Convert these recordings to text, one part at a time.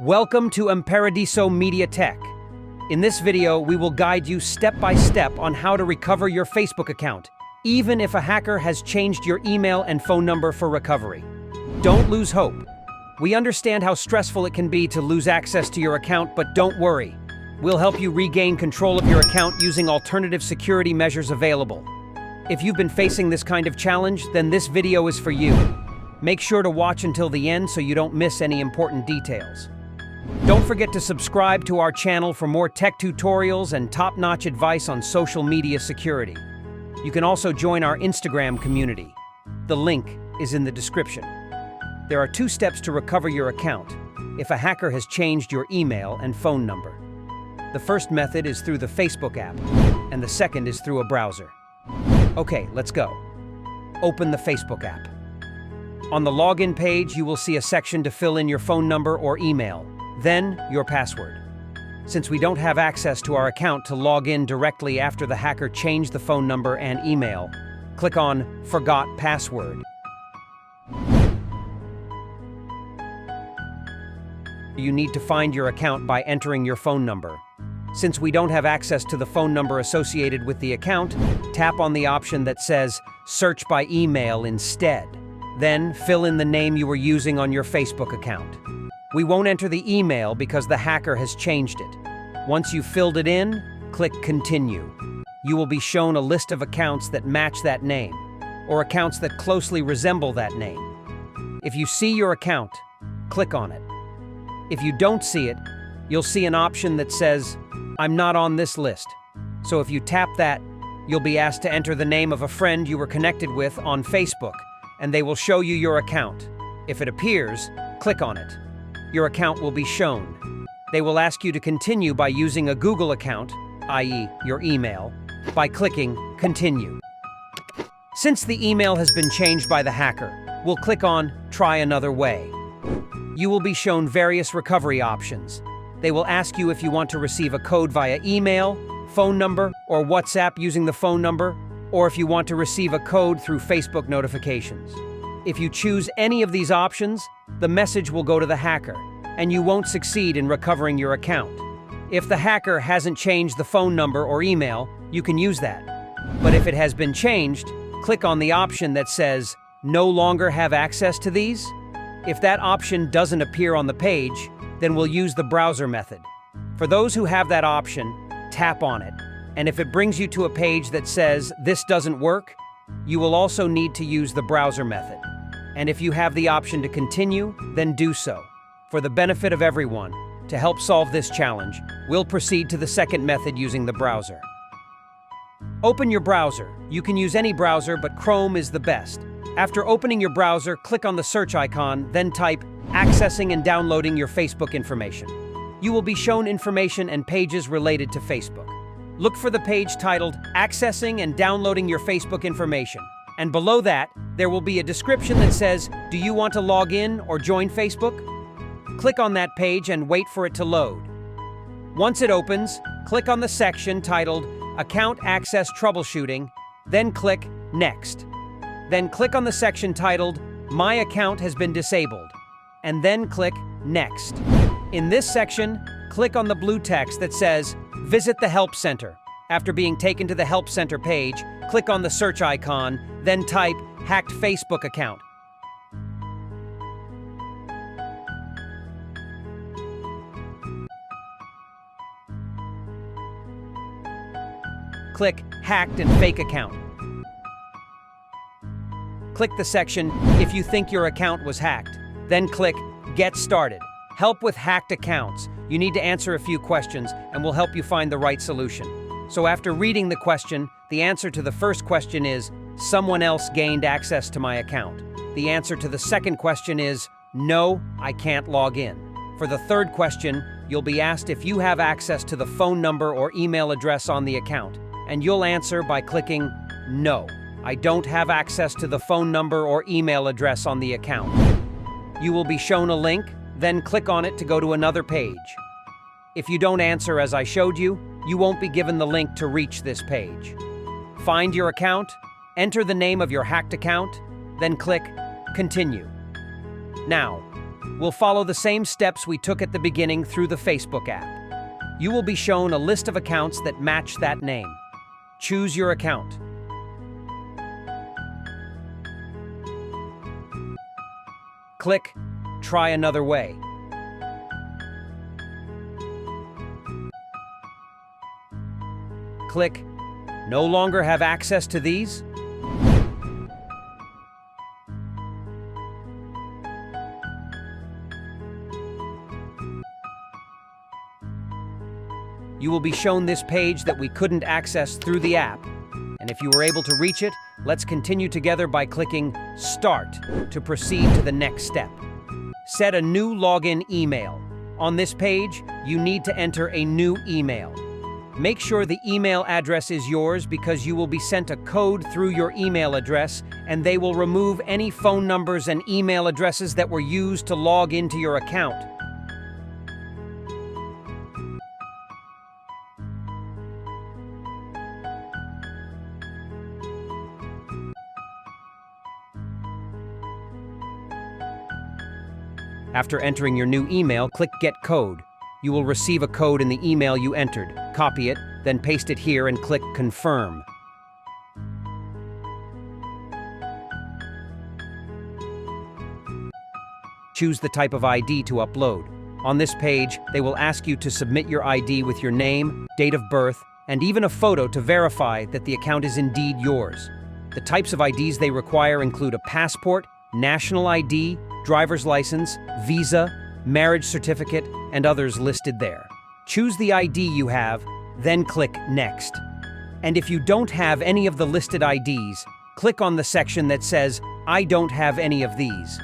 Welcome to Imparadiso Media Tech. In this video, we will guide you step by step on how to recover your Facebook account, even if a hacker has changed your email and phone number for recovery. Don't lose hope. We understand how stressful it can be to lose access to your account, but don't worry. We'll help you regain control of your account using alternative security measures available. If you've been facing this kind of challenge, then this video is for you. Make sure to watch until the end so you don't miss any important details. Don't forget to subscribe to our channel for more tech tutorials and top-notch advice on social media security. You can also join our Instagram community. The link is in the description. There are 2 steps to recover your account if a hacker has changed your email and phone number. The first method is through the Facebook app, and the second is through a browser. Okay, let's go. Open the Facebook app. On the login page, you will see a section to fill in your phone number or email. Then, your password. Since we don't have access to our account to log in directly after the hacker changed the phone number and email, click on Forgot Password. You need to find your account by entering your phone number. Since we don't have access to the phone number associated with the account, tap on the option that says Search by Email instead. Then, fill in the name you were using on your Facebook account. We won't enter the email because the hacker has changed it. Once you've filled it in, click Continue. You will be shown a list of accounts that match that name, or accounts that closely resemble that name. If you see your account, click on it. If you don't see it, you'll see an option that says, I'm not on this list. So if you tap that, you'll be asked to enter the name of a friend you were connected with on Facebook, and they will show you your account. If it appears, click on it. Your account will be shown. They will ask you to continue by using a Google account, i.e., your email, by clicking Continue. Since the email has been changed by the hacker, we'll click on Try Another Way. You will be shown various recovery options. They will ask you if you want to receive a code via email, phone number, or WhatsApp using the phone number, or if you want to receive a code through Facebook notifications. If you choose any of these options, the message will go to the hacker, and you won't succeed in recovering your account. If the hacker hasn't changed the phone number or email, you can use that. But if it has been changed, click on the option that says, No longer have access to these. If that option doesn't appear on the page, then we'll use the browser method. For those who have that option, tap on it. And if it brings you to a page that says, This doesn't work, you will also need to use the browser method. And if you have the option to continue, then do so. For the benefit of everyone, to help solve this challenge, we'll proceed to the second method using the browser. Open your browser. You can use any browser, but Chrome is the best. After opening your browser, click on the search icon, then type Accessing and Downloading Your Facebook Information. You will be shown information and pages related to Facebook. Look for the page titled Accessing and Downloading Your Facebook Information. And below that, there will be a description that says, Do you want to log in or join Facebook? Click on that page and wait for it to load. Once it opens, click on the section titled Account Access Troubleshooting, then click Next. Then click on the section titled My Account Has Been Disabled, and then click Next. In this section, click on the blue text that says Visit the Help Center. After being taken to the Help Center page, click on the search icon, then type Hacked Facebook Account. Click Hacked and Fake Account. Click the section If you think your account was hacked. Then click Get Started. Help with hacked accounts. You need to answer a few questions, and we'll help you find the right solution. So after reading the question, the answer to the first question is, Someone else gained access to my account. The answer to the second question is, No, I can't log in. For the third question, you'll be asked if you have access to the phone number or email address on the account, and you'll answer by clicking No, I don't have access to the phone number or email address on the account. You will be shown a link, then click on it to go to another page. If you don't answer as I showed you, you won't be given the link to reach this page. Find your account, enter the name of your hacked account, then click Continue. Now, We'll follow the same steps we took at the beginning through the Facebook app. You will be shown a list of accounts that match that name. Choose your account. Click Try Another Way. Click No longer have access to these. You will be shown this page that we couldn't access through the app. And if you were able to reach it, let's continue together by clicking Start to proceed to the next step. Set a new login email. On this page, you need to enter a new email. Make sure the email address is yours because you will be sent a code through your email address, and they will remove any phone numbers and email addresses that were used to log into your account. After entering your new email, click Get Code. You will receive a code in the email you entered. Copy it, then paste it here and click Confirm. Choose the type of ID to upload. On this page, they will ask you to submit your ID with your name, date of birth, and even a photo to verify that the account is indeed yours. The types of IDs they require include a passport, national ID, driver's license, visa, marriage certificate, and others listed there. Choose the ID you have, then click Next. And if you don't have any of the listed IDs, click on the section that says, I don't have any of these.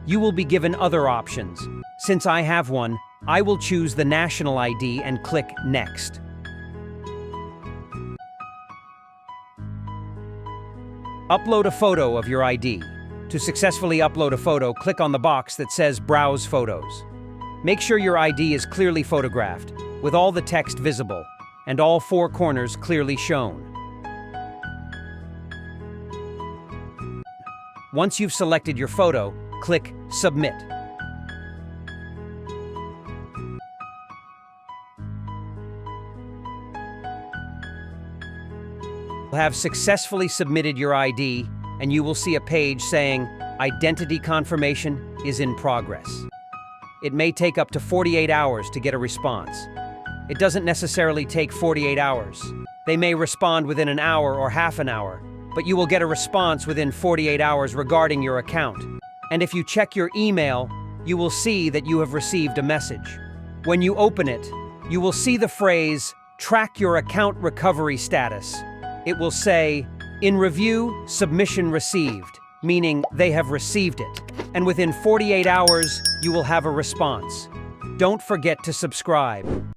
You will be given other options. Since I have one, I will choose the national ID and click Next. Upload a photo of your ID. To successfully upload a photo, click on the box that says Browse Photos. Make sure your ID is clearly photographed, with all the text visible, and all four corners clearly shown. Once you've selected your photo, click Submit. You'll have successfully submitted your ID, and you will see a page saying, Identity confirmation is in progress. It may take up to 48 hours to get a response. It doesn't necessarily take 48 hours. They may respond within an hour or half an hour, but you will get a response within 48 hours regarding your account. And if you check your email, you will see that you have received a message. When you open it, you will see the phrase, Track your account recovery status. It will say, In review, submission received, meaning they have received it. And within 48 hours, you will have a response. Don't forget to subscribe.